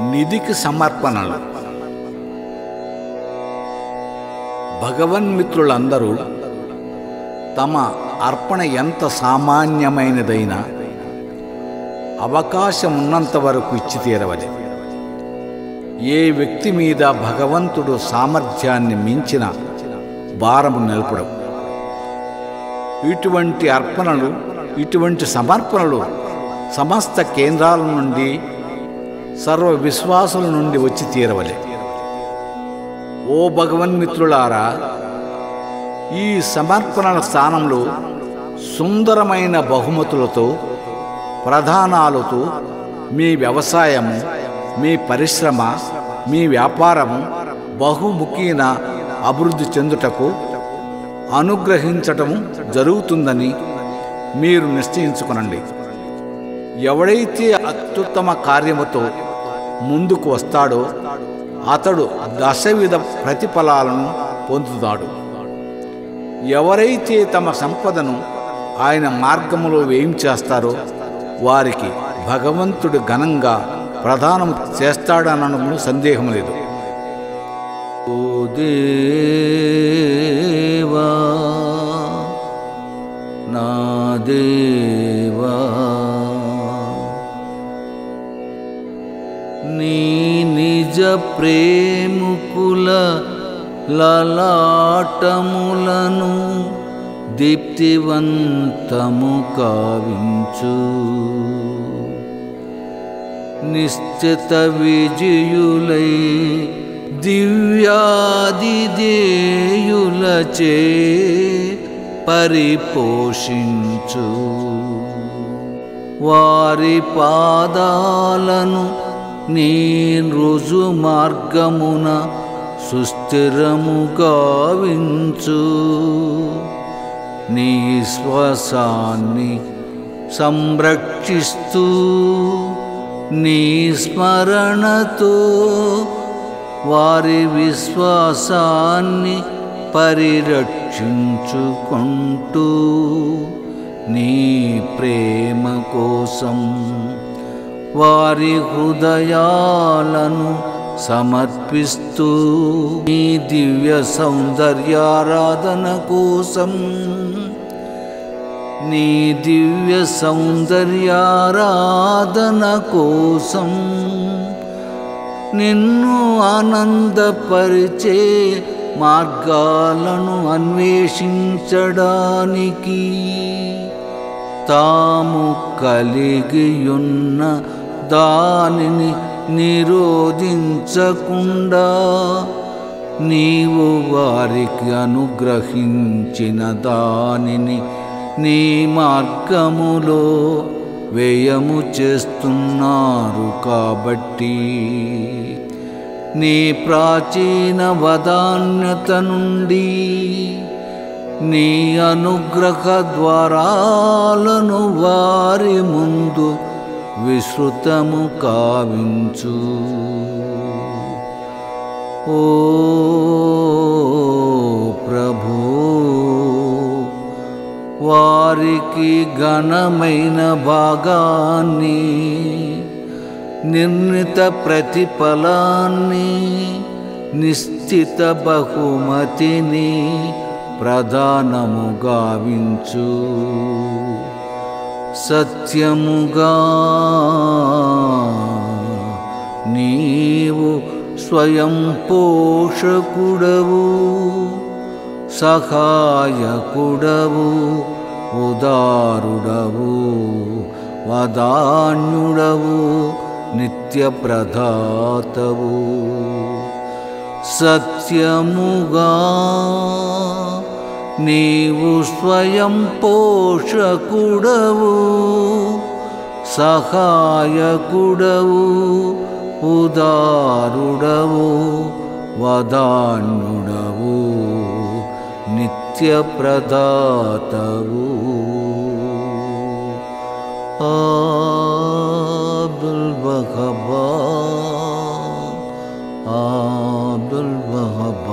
నిధికి సమర్పణలు. భగవన్మిత్రులందరూ తమ అర్పణ ఎంత సామాన్యమైనదైనా అవకాశం ఉన్నంత వరకు ఇచ్చి తీరవలే. ఏ వ్యక్తి మీద భగవంతుడు సామర్థ్యాన్ని మించిన భారము నిలపడం. ఇటువంటి అర్పణలు, ఇటువంటి సమర్పణలు సమస్త కేంద్రాల నుండి, సర్వ విశ్వాసుల నుండి వచ్చి తీరవలే. ఓ భగవన్మిత్రులారా, ఈ సమర్పణల స్థానంలో సుందరమైన బహుమతులతో, ప్రధానాలతో మీ వ్యవసాయము, మీ పరిశ్రమ, మీ వ్యాపారము బహుముఖీన అభివృద్ధి చెందుటకు అనుగ్రహించటము జరుగుతుందని మీరు నిశ్చయించుకొనండి. ఎవడైతే అత్యుత్తమ కార్యముతో ముందుకు వస్తాడో అతడు దశవిధ ప్రతిఫలాలను పొందుతాడు. ఎవరైతే తమ సంపదను ఆయన మార్గములో వేయించేస్తారో వారికి భగవంతుడు ఘనంగా ప్రదానం చేస్తాడనడంలో సందేహం లేదు. ఓ దేవా, నా దేవా, నీ నిజ ప్రేముకుల లలాటములను దీప్తివంతము కావించు. నిశ్చిత విజయులై దివ్యాదిదేయులచే పరిపోషించు. వారి పాదాలను నీ రుజు మార్గమున సుస్థిరము గావించు. నీ శ్వాసాన్ని సంరక్షిస్తూ నీ స్మరణతో వారి విశ్వాసాన్ని పరిరక్షించుకుంటూ నీ ప్రేమ కోసం వారి హృదయాలను సమర్పిస్తూ నీ దివ్య సౌందర్యారాధన కోసం, నీ దివ్య సౌందర్యారాధన కోసం నిన్ను ఆనందపరిచే మార్గాలను అన్వేషించడానికి తాము కలిగియున్న దానిని నిరోధించకుండా నీవు వారికి అనుగ్రహించిన దానిని నీ మార్గములో వ్యయము చేస్తున్నారు. కాబట్టి నీ ప్రాచీన వదాన్యత నుండి నీ అనుగ్రహ ద్వారాలను వారి ముందు విస్తృతము కావించు. ఓ ప్రభూ, వారికి ఘనమైన భాగాన్ని, నిర్ణీత ప్రతిఫలాన్ని, నిశ్చిత బహుమతిని ప్రదానము గావించు. సత్యముగా నీవు స్వయం పోషకుడవు, సహాయకుడవు, ఉదారుడవు, వదాన్యుడవు, నిత్య ప్రదాతవు. సత్యముగా నీవు స్వయం పోషకుడవు, సహాయకుడవు, ఉదారుడవు, వదాన్యుడవు, నిత్య ప్రదాతవు. అబ్దుల్ వహబ్, అబ్దుల్ వహబ్.